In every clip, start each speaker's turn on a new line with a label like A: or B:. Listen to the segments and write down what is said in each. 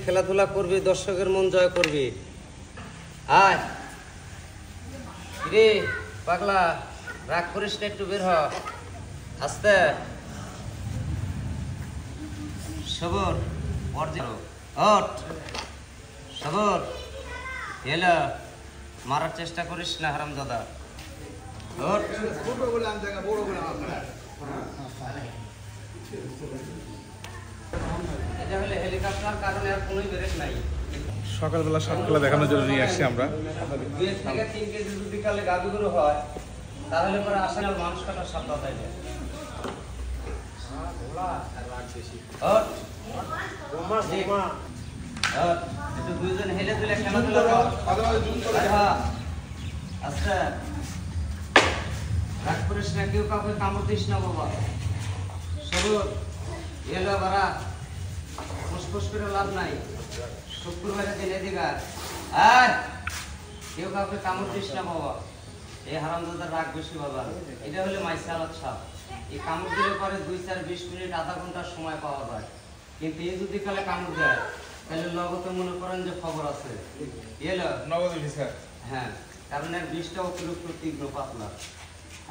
A: খেলাধুলা করবি, দর্শকের মন জয় করবি। আয় রে পাগলা, রাগ করিস না, একটু বের হ আস্তে। সবর সবর এলো, মারার চেষ্টা করিস না হারামজাদা। এটা হলে হেলিকপ্টার, কারণে আর কোনোই ব্রেক নাই।
B: সকালবেলা সব খেলা দেখানোর জন্য নিয়ে আসছি আমরা।
A: 2 থেকে 3 কেজি যদি কালে গাভীগুলো হয়, তাহলে পরে আসলে মানুষ কাটার সাধ্য দেয় না। একটু দুইজন হেলে তুলে খেলাধুলা কর। আচ্ছা রাগ করিস না, কেউ কাউকে কামড় দিস না বাবা। সবর এলো বারা, ফুসফুস করে লাভ নাই। শুক্রবারে দিন এদিকে আয়, কেউ কাউকে কামড় দিস না বাবা। এই হারামজাদার রাগ বেশি বাবা। এটা হলে মাইসালাত সাপ। এই কামড় দিলে পরে 2-4-20 মিনিট আধা ঘন্টার সময় পাওয়া যায়, কিন্তু এই যদি কালে কামড় দেয় তাহলে লগতে মনে করেন যে খবর আছে। এলো
B: নগদ স্যার।
A: হ্যাঁ, কারণ এর বিষটা অতিরিক্ত তীব্র পাতলা,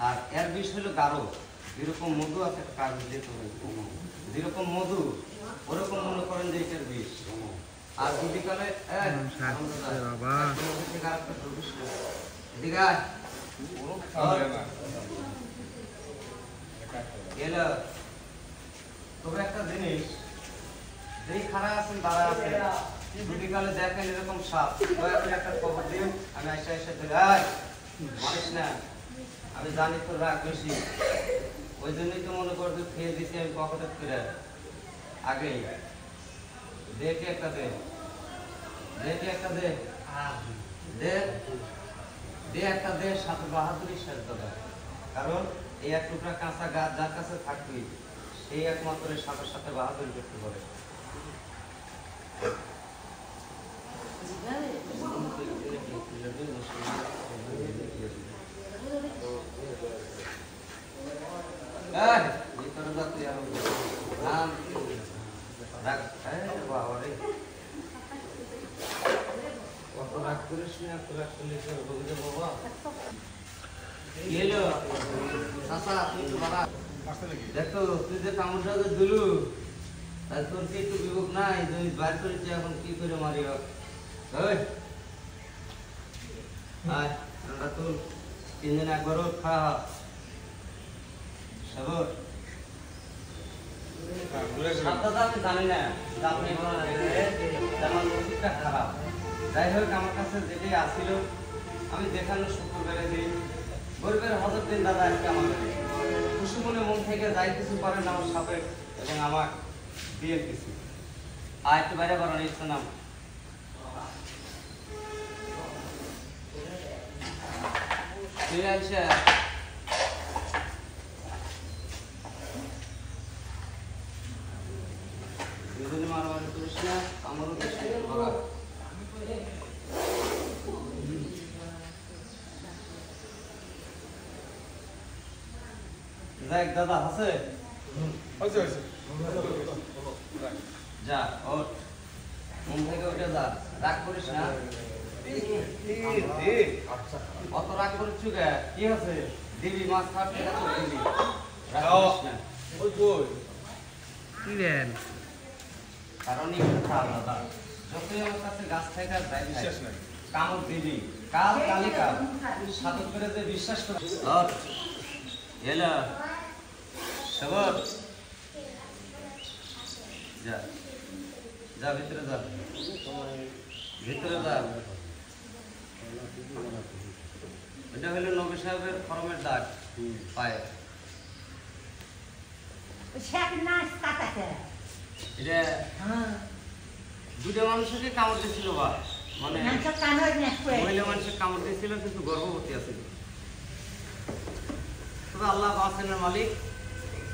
A: আর এর বিষ হলো গাঢ়। যেরকম মধু আছে, কাজ যেতে হবে, যেরকম মধু ওরকম মনে করেন যে এটার বিষ। আর যদি কালে তবে একটা জিনিস, যেই খারাপ আছেন তারা আছে, যদি কালে দেখেন এরকম সাপ, দয়া করে একটা খবর দিন, আমি এসে ধরে মানিস না। আমি জানি তোর রাগ বেশি, ওই জন্যই তো মনে করতে খেয়ে দিচ্ছি আমি পকেটে ফিরে আগেই। দেখে একটা দে, দেখে একটা দে, দে একটা দে, সাথে বাহাদুরি শেষ দাদা। কারণ এই এক টুকরা কাঁচা গাছ যার কাছে থাকবি, সেই একমাত্র সাথে সাথে বাহাদুরি করতে পারে। দেখো তুই যে কামড়টা দিলু, তোর কি একটু বিবেক নাই? তুই বাইর করেছি, এখন কি করে মারি হোক। তুই 3 দিন একবারও খাওয়া সবর আমি জানি না আমার নসিবটা খারাপ। যাই হোক, আমার কাছে যেটাই আসছিল আমি দেখানো শুক্রবারে দিন, গরিবের হজর দিন দাদা আজকে আমাদের খুশি মনে মন থেকে যাই কিছু করেন আমার সাপে এবং আমার দিয়ে কিছু। আর একটু বাইরে বাড়ানো ইচ্ছে নাম দুজনে মারামারি করিস না, আমারও বেশি ভাড়া। দেখ দাদা আছে যা, ওর মন থেকে ওটা যা, রাগ করিস না। অত রাগ করিস কি আছে? দিবি মাছ খাওয়ার টাকা তো দিবি, রাগ করিস না। কি দেন? কারণ এখানে খাওয়া দাদা, যতই আমার কাছে গাছ থেকে বিশ্বাস নাই, কামড় দিবি কাল কালি কাল, সাধক করে যে বিশ্বাস করে। এলো সবর, যা যা ভিতরে যা, ভিতরে যা। এটা হলো নবী সাহেবের ফরমের দাগ পায়ে। এটা দুটো মানুষকে কামড় দিয়েছিল, বা মানে মহিলা মানুষের কামড় দিয়েছিল, কিন্তু গর্ভবতী আছে। তবে আল্লাহ বাঁচানোর মালিক,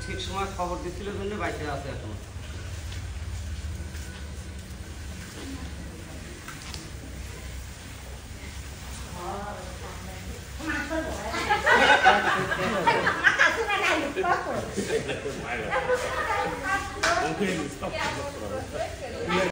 A: ঠিক সময় খবর দিচ্ছিল জন্য বাইরে আছে এখন।
C: হয়ে গেছে